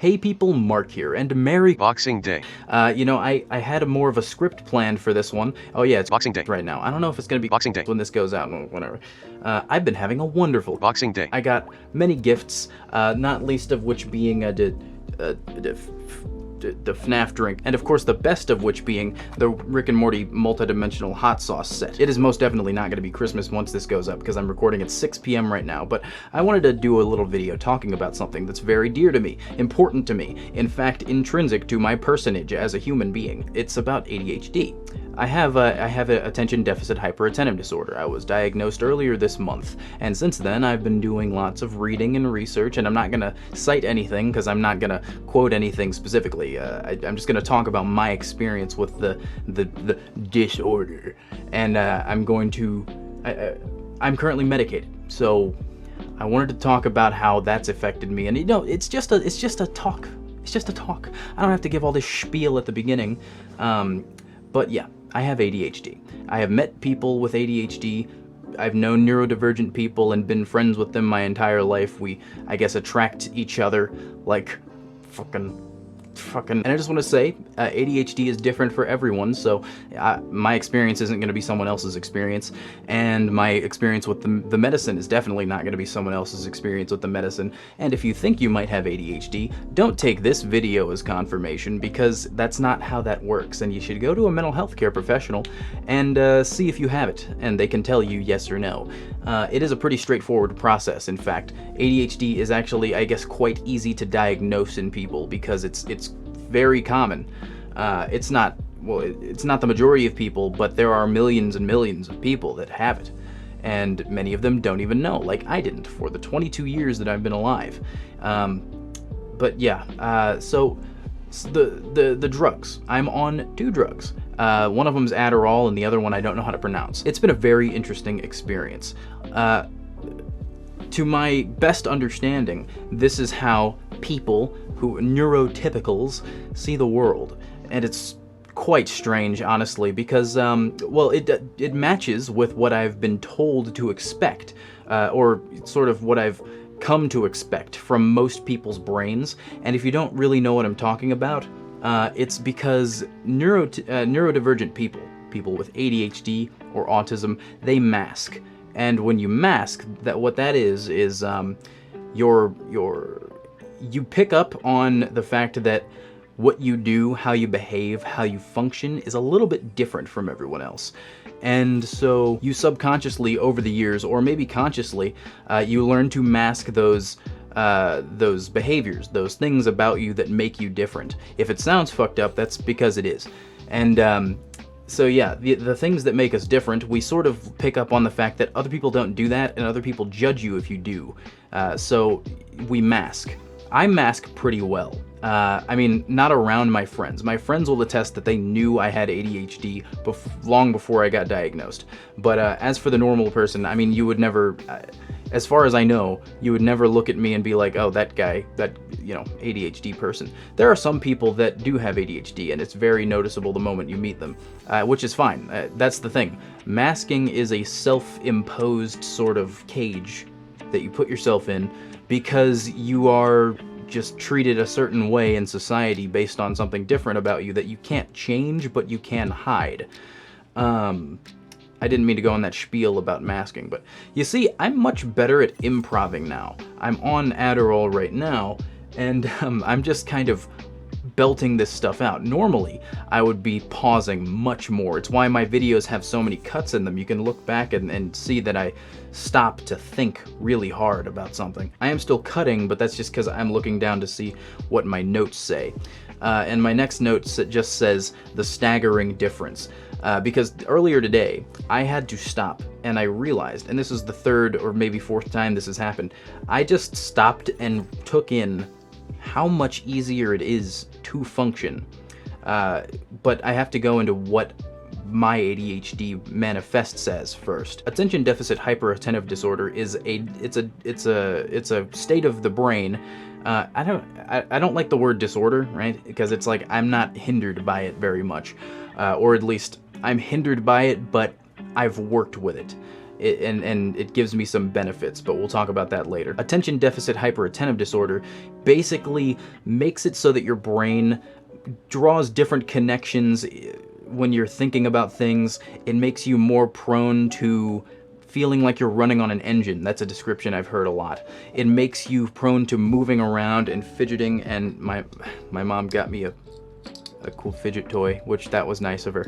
Hey people, Mark here, and Merry Boxing Day. You know, I had more of a script planned for this one. Oh yeah, it's Boxing Day. right now. I don't know if it's gonna be Boxing Day. when this goes out, whatever. I've been having a wonderful Boxing Day. I got many gifts, not least of which being the FNAF drink, and of course the best of which being the Rick and Morty multi-dimensional hot sauce set. It is most definitely not going to be Christmas once this goes up because I'm recording at 6 p.m. right now, but I wanted to do a little video talking about something that's very dear to me, important to me, in fact intrinsic to my personage as a human being. It's about ADHD. I have an attention deficit hyperattentive disorder. I was diagnosed earlier this month, and since then I've been doing lots of reading and research, and I'm not going to cite anything because I'm not going to quote anything specifically. I'm just going to talk about my experience with the disorder, and I'm currently medicated, so I wanted to talk about how that's affected me. And you know, it's just a talk. It's just a talk. I don't have to give all this spiel at the beginning, but yeah. I have ADHD. I have met people with ADHD. I've known neurodivergent people and been friends with them my entire life. We, I guess, attract each other like fucking. And I just want to say, ADHD is different for everyone, so my experience isn't going to be someone else's experience, and my experience with the medicine is definitely not going to be someone else's experience with the medicine. And if you think you might have ADHD, don't take this video as confirmation, because that's not how that works, and you should go to a mental health care professional and see if you have it, and they can tell you yes or no. It is a pretty straightforward process. In fact, ADHD is actually, I guess, quite easy to diagnose in people because it's very common. It's not the majority of people, but there are millions and millions of people that have it, and many of them don't even know, like I didn't for the 22 years that I've been alive. But yeah, so the drugs. I'm on 2 drugs. One of them's Adderall, and the other one I don't know how to pronounce. It's been a very interesting experience. To my best understanding, this is how people who neurotypicals see the world, and it's quite strange, honestly, because well, it matches with what I've been told to expect, or sort of what I've come to expect from most people's brains. And if you don't really know what I'm talking about, it's because neurodivergent people with ADHD or autism, they mask. And when you mask, what that is you pick up on the fact that what you do, how you behave, how you function is a little bit different from everyone else. And so you subconsciously over the years, or maybe consciously, you learn to mask those behaviors, those things about you that make you different. If it sounds fucked up, that's because it is. And so yeah, the things that make us different, we sort of pick up on the fact that other people don't do that, and other people judge you if you do. So we mask. I mask pretty well. I mean, not around my friends. My friends will attest that they knew I had ADHD long before I got diagnosed. But as for the normal person, I mean, you would never, as far as I know, you would never look at me and be like, oh, that guy, that, you know, ADHD person. There are some people that do have ADHD, and it's very noticeable the moment you meet them, which is fine. That's the thing. Masking is a self-imposed sort of cage that you put yourself in, because you are just treated a certain way in society based on something different about you that you can't change, but you can hide. I didn't mean to go on that spiel about masking, but you see, I'm much better at improving now. I'm on Adderall right now, and I'm just kind of belting this stuff out. Normally, I would be pausing much more. It's why my videos have so many cuts in them. You can look back and see that I stop to think really hard about something. I am still cutting, but that's just because I'm looking down to see what my notes say. And my next note just says, the staggering difference. Because earlier today, I had to stop, and I realized, and this is the 3rd or maybe 4th time this has happened, I just stopped and took in how much easier it is to function. But I have to go into what my ADHD manifests as first. Attention deficit hyperattentive disorder is it's a state of the brain. I don't like the word disorder, right? Because it's like I'm not hindered by it very much, or at least I'm hindered by it, but I've worked with it. and it gives me some benefits, but we'll talk about that later. Attention deficit hyperattentive disorder basically makes it so that your brain draws different connections when you're thinking about things. It makes you more prone to feeling like you're running on an engine. That's a description I've heard a lot. It makes you prone to moving around and fidgeting, and my mom got me a cool fidget toy, which that was nice of her.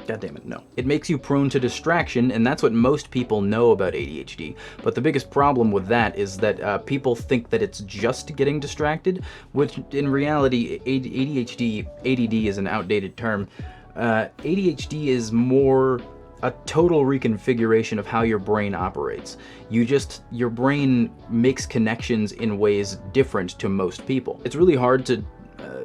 God damn it, no. It makes you prone to distraction, and that's what most people know about ADHD. But the biggest problem with that is that people think that it's just getting distracted, which in reality, ADD is an outdated term. ADHD is more a total reconfiguration of how your brain operates. Your brain makes connections in ways different to most people. It's really hard to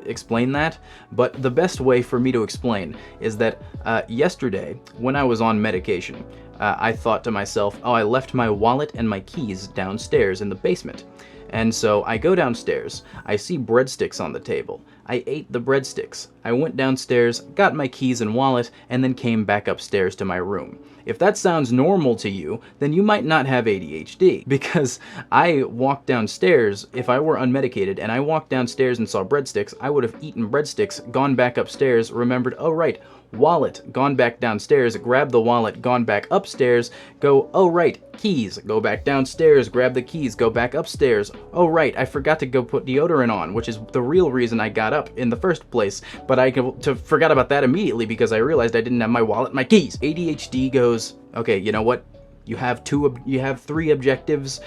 explain that, but the best way for me to explain is that yesterday, when I was on medication, I thought to myself, oh, I left my wallet and my keys downstairs in the basement. And so I go downstairs, I see breadsticks on the table. I ate the breadsticks. I went downstairs, got my keys and wallet, and then came back upstairs to my room. If that sounds normal to you, then you might not have ADHD, because I walked downstairs, if I were unmedicated, and I walked downstairs and saw breadsticks, I would have eaten breadsticks, gone back upstairs, remembered, oh right, wallet, gone back downstairs, grabbed the wallet, gone back upstairs, go, oh right, keys, go back downstairs, grab the keys, go back upstairs, oh right, I forgot to go put deodorant on, which is the real reason I got up in the first place, but I forgot about that immediately because I realized I didn't have my wallet and my keys. ADHD goes, okay, you know what, you have 3 objectives,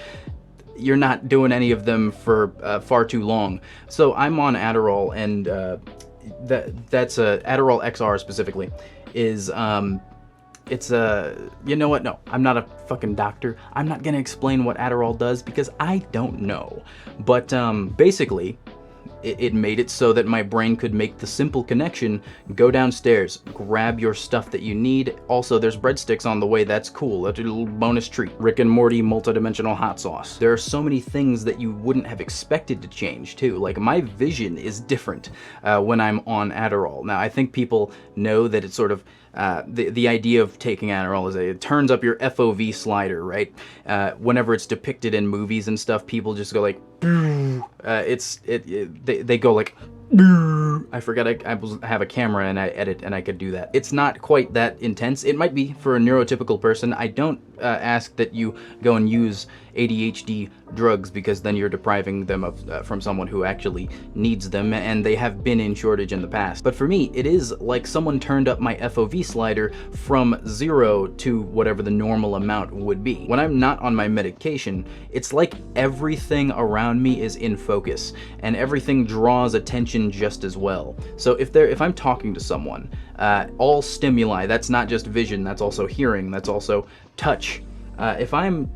you're not doing any of them for far too long. So I'm on Adderall, and that's Adderall XR specifically is it's you know what, no, I'm not a fucking doctor. I'm not gonna explain what Adderall does because I don't know, but basically it made it so that my brain could make the simple connection, go downstairs, grab your stuff that you need. Also, there's breadsticks on the way, that's cool, that's a little bonus treat. Rick and Morty multidimensional hot sauce. There are so many things that you wouldn't have expected to change too. Like my vision is different when I'm on Adderall. Now I think people know that it's sort of the idea of taking Adderall is it turns up your FOV slider, right? Whenever it's depicted in movies and stuff, people just go like, they go like, I forgot I have a camera and I edit and I could do that. It's not quite that intense. It might be for a neurotypical person. I don't ask that you go and use ADHD drugs because then you're depriving them of from someone who actually needs them, and they have been in shortage in the past. But for me, it is like someone turned up my FOV slider from 0 to whatever the normal amount would be. When I'm not on my medication, it's like everything around me is in focus and everything draws attention just as well. So if I'm talking to someone, all stimuli, that's not just vision, that's also hearing, that's also touch. If I'm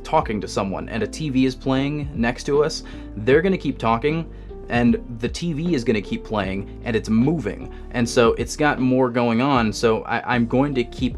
talking to someone and a TV is playing next to us, they're gonna keep talking and the TV is gonna keep playing and it's moving. And so it's got more going on, so I'm going to keep,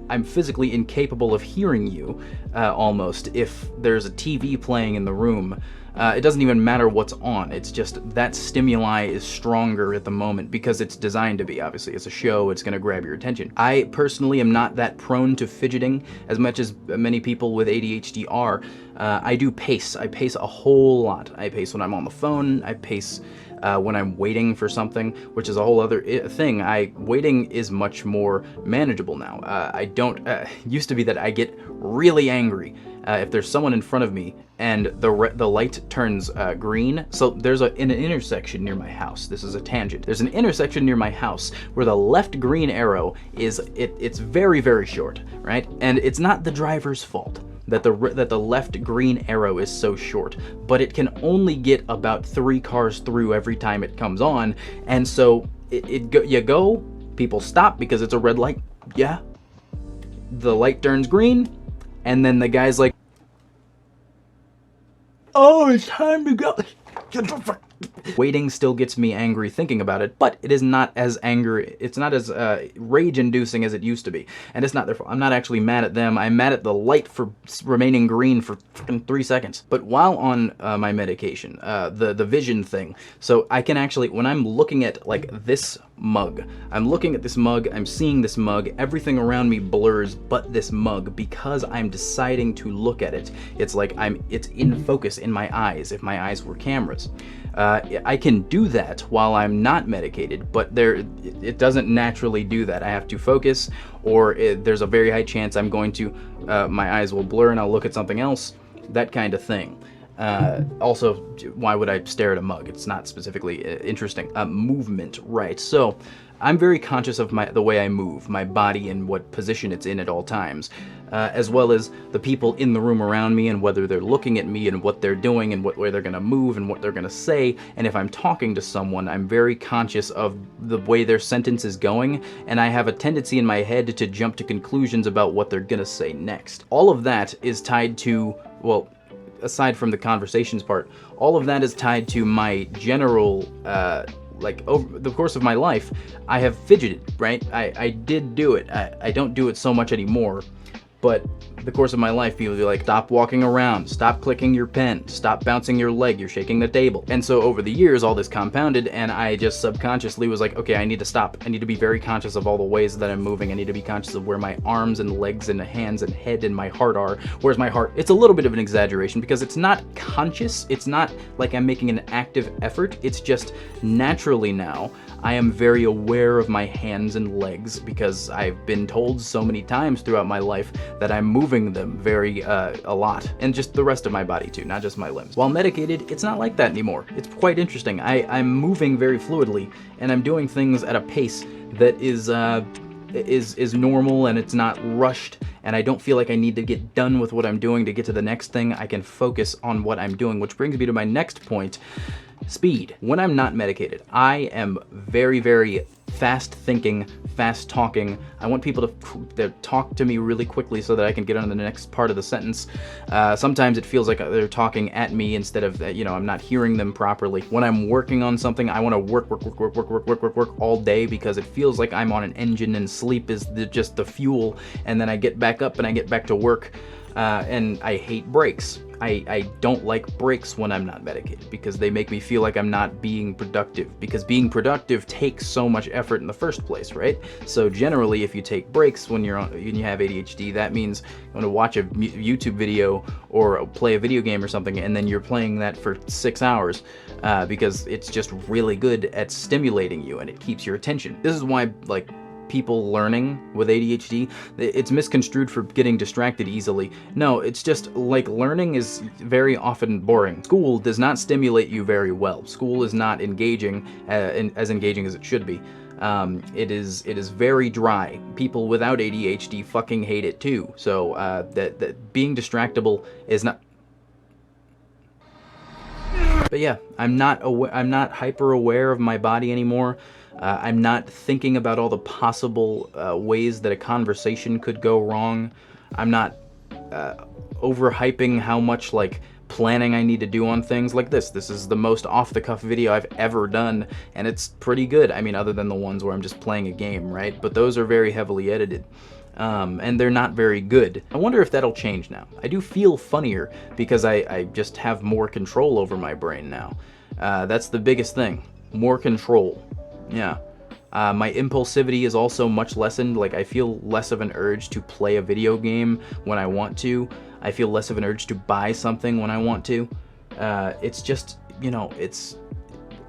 I'm physically incapable of hearing you almost if there's a TV playing in the room. It doesn't even matter what's on, it's just that stimuli is stronger at the moment because it's designed to be, obviously. It's a show, it's gonna grab your attention. I personally am not that prone to fidgeting as much as many people with ADHD are. I do pace. I pace a whole lot. I pace when I'm on the phone, I pace when I'm waiting for something, which is a whole other thing. Waiting is much more manageable now. I don't, used to be that I get really angry if there's someone in front of me and the light turns green. So there's an intersection near my house. This is a tangent. There's an intersection near my house where the left green arrow is, it's very, very short, right? And it's not the driver's fault that the left green arrow is so short, but it can only get about 3 cars through every time it comes on. And so you go, people stop because it's a red light. Yeah. The light turns green, and then the guy's like, oh, it's time to go. Waiting still gets me angry thinking about it, but it is not as it's not as rage-inducing as it used to be. And it's not their fault. I'm not actually mad at them. I'm mad at the light for remaining green for fucking 3 seconds. But while on my medication, the vision thing, so I can actually, when I'm looking at like this mug, I'm looking at this mug, I'm seeing this mug, everything around me blurs but this mug, because I'm deciding to look at it. It's like it's in focus in my eyes, if my eyes were cameras. I can do that while I'm not medicated, but it doesn't naturally do that. I have to focus, or there's a very high chance I'm going to, my eyes will blur and I'll look at something else, that kind of thing. Also, why would I stare at a mug? It's not specifically interesting. Movement, right. So I'm very conscious of the way I move, my body and what position it's in at all times, as well as the people in the room around me and whether they're looking at me and what they're doing and what way they're going to move and what they're going to say. And if I'm talking to someone, I'm very conscious of the way their sentence is going, and I have a tendency in my head to jump to conclusions about what they're going to say next. All of that is tied to, well, aside from the conversations part, all of that is tied to my general, like over the course of my life, I have fidgeted, right? I did do it. I don't do it so much anymore, but the course of my life, people be like, stop walking around, stop clicking your pen, stop bouncing your leg, you're shaking the table. And so over the years, all this compounded, and I just subconsciously was like, okay, I need to stop. I need to be very conscious of all the ways that I'm moving. I need to be conscious of where my arms and legs and hands and head and my heart are. Where's my heart? It's a little bit of an exaggeration because it's not conscious. It's not like I'm making an active effort. It's just naturally now, I am very aware of my hands and legs because I've been told so many times throughout my life that I'm moving them very a lot, and just the rest of my body too, not just my limbs. While medicated, it's not like that anymore. It's quite interesting. I'm moving very fluidly, and I'm doing things at a pace that is normal, and it's not rushed, and I don't feel like I need to get done with what I'm doing to get to the next thing. I can focus on what I'm doing, which brings me to my next point. Speed. When I'm not medicated, I am very, very fast thinking, fast talking. I want people to talk to me really quickly so that I can get on to the next part of the sentence. Sometimes it feels like they're talking at me instead of, I'm not hearing them properly. When I'm working on something, I want to work all day because it feels like I'm on an engine and sleep is just the fuel. And then I get back up and I get back to work. And I hate breaks. I don't like breaks when I'm not medicated because they make me feel like I'm not being productive, because being productive takes so much effort in the first place, right? So generally, if you take breaks when you have ADHD, that means you want to watch a YouTube video or play a video game or something, and then you're playing that for 6 hours because it's just really good at stimulating you and it keeps your attention. This is why, like, people learning with ADHD, it's misconstrued for getting distracted easily. No, it's just like learning is very often boring. School does not stimulate you very well. School is not engaging, as engaging as it should be. It is very dry. People without ADHD fucking hate it too. So that being distractible is not. But yeah, I'm not hyper aware of my body anymore. I'm not thinking about all the possible ways that a conversation could go wrong. I'm not overhyping how much like planning I need to do on things like this. This is the most off-the-cuff video I've ever done, and it's pretty good. I mean, other than the ones where I'm just playing a game, right? But those are very heavily edited. And they're not very good. I wonder if that'll change now. I do feel funnier because I just have more control over my brain now. That's the biggest thing. More control. Yeah. My impulsivity is also much lessened. Like, I feel less of an urge to play a video game when I want to. I feel less of an urge to buy something when I want to. It's just, it's...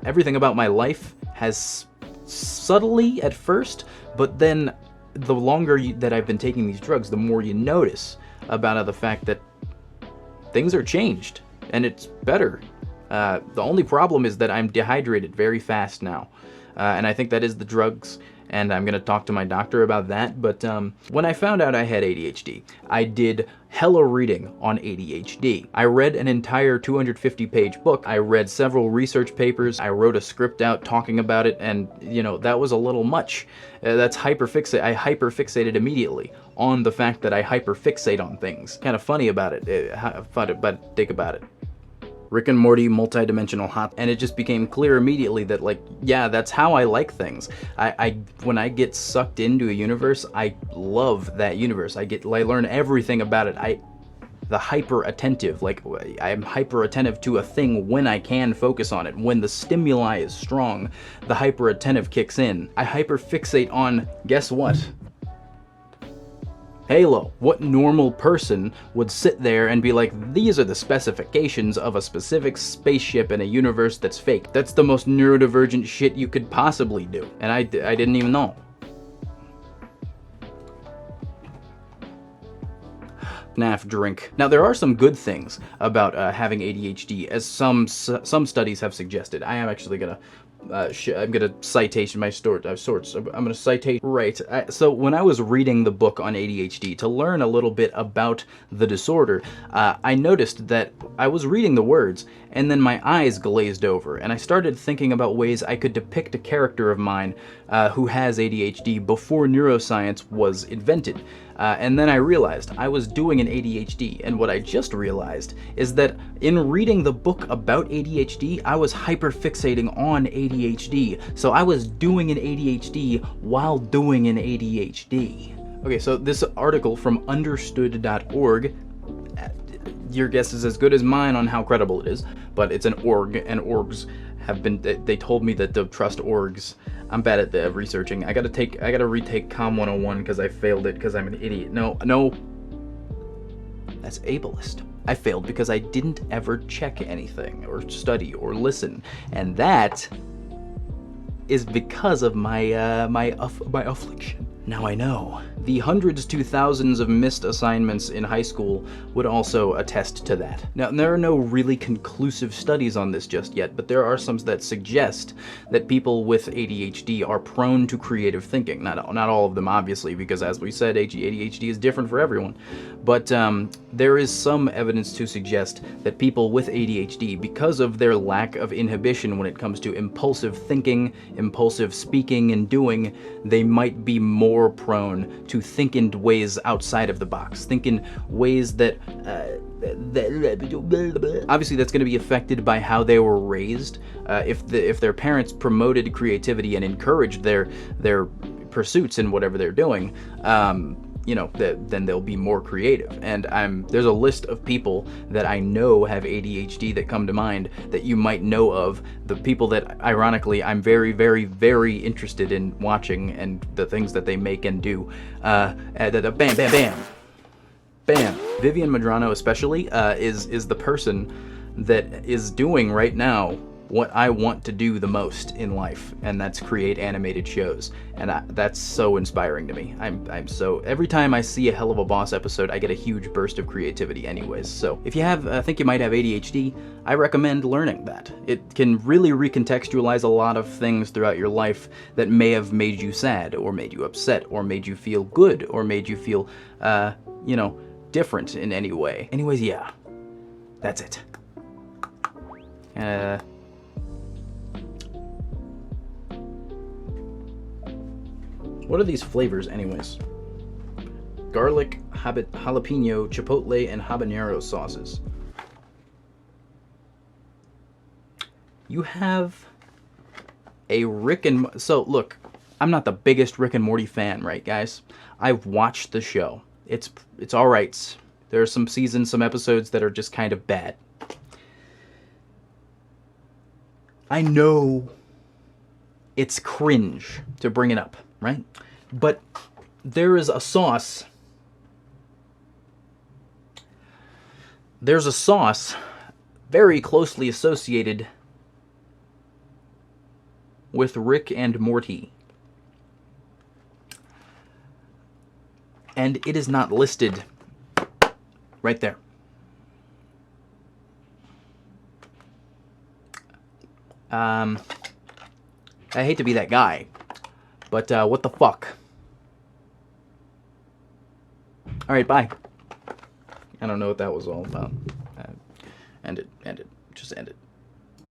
Everything about my life has subtly at first, but then the longer that I've been taking these drugs, the more you notice about the fact that things are changed, and it's better. The only problem is that I'm dehydrated very fast now. And I think that is the drugs, and I'm going to talk to my doctor about that. But when I found out I had ADHD, I did hella reading on ADHD. I read an entire 250-page book. I read several research papers. I wrote a script out talking about it, and, that was a little much. That's hyperfixate. I hyperfixated immediately on the fact that I hyperfixate on things. Kind of funny about it. Think about it. Rick and Morty, multi-dimensional hot, and it just became clear immediately that, like, yeah, that's how I like things. When I get sucked into a universe, I love that universe. I learn everything about it. The hyper attentive, like, I am hyper attentive to a thing when I can focus on it. When the stimuli is strong, the hyper attentive kicks in. I hyper fixate on, guess what? Halo. What normal person would sit there and be like, these are the specifications of a specific spaceship in a universe that's fake? That's the most neurodivergent shit you could possibly do. And I didn't even know. FNAF drink. Now, there are some good things about having ADHD, as some studies have suggested. I am actually gonna I'm gonna citation my source. I'm gonna citate. Right. So when I was reading the book on ADHD to learn a little bit about the disorder, I noticed that I was reading the words and then my eyes glazed over, and I started thinking about ways I could depict a character of mine who has ADHD before neuroscience was invented. And then I realized I was doing an ADHD, and what I just realized is that in reading the book about ADHD, I was hyperfixating on ADHD. So I was doing an ADHD while doing an ADHD. Okay, so this article from understood.org, your guess is as good as mine on how credible it is, but it's an org, and orgs have been, they told me that to trust orgs. I'm bad at the researching. I gotta retake Com 101 because I failed it because I'm an idiot. No, that's ableist. I failed because I didn't ever check anything or study or listen, and that is because of my my affliction. Now I know. The hundreds to thousands of missed assignments in high school would also attest to that. Now, there are no really conclusive studies on this just yet, but there are some that suggest that people with ADHD are prone to creative thinking. Not all of them, obviously, because as we said, ADHD is different for everyone. But there is some evidence to suggest that people with ADHD, because of their lack of inhibition when it comes to impulsive thinking, impulsive speaking and doing, they might be more prone to think in ways outside of the box, think in ways that obviously that's going to be affected by how they were raised. If their parents promoted creativity and encouraged their pursuits in whatever they're doing, you know, then they'll be more creative. And there's a list of people that I know have ADHD that come to mind that you might know of. The people that, ironically, I'm very, very, very interested in watching and the things that they make and do. Bam, bam, bam, bam. Vivian Madrano especially is the person that is doing right now what I want to do the most in life, and that's create animated shows. And that's so inspiring to me. I'm so, every time I see a Hell of a Boss episode, I get a huge burst of creativity anyways. So if you think you might have ADHD, I recommend learning that. It can really recontextualize a lot of things throughout your life that may have made you sad, or made you upset, or made you feel good, or made you feel, you know, different in any way. Anyways, yeah, that's it. What are these flavors, anyways? Garlic, jalapeno, chipotle, and habanero sauces. You have a Rick and... So, look, I'm not the biggest Rick and Morty fan, right, guys? I've watched the show. It's alright. There are some seasons, some episodes that are just kind of bad. I know it's cringe to bring it up, right? But there is a sauce. There's a sauce very closely associated with Rick and Morty. And it is not listed right there. I hate to be that guy, but what the fuck? Alright, bye. I don't know what that was all about. End it. Just end it.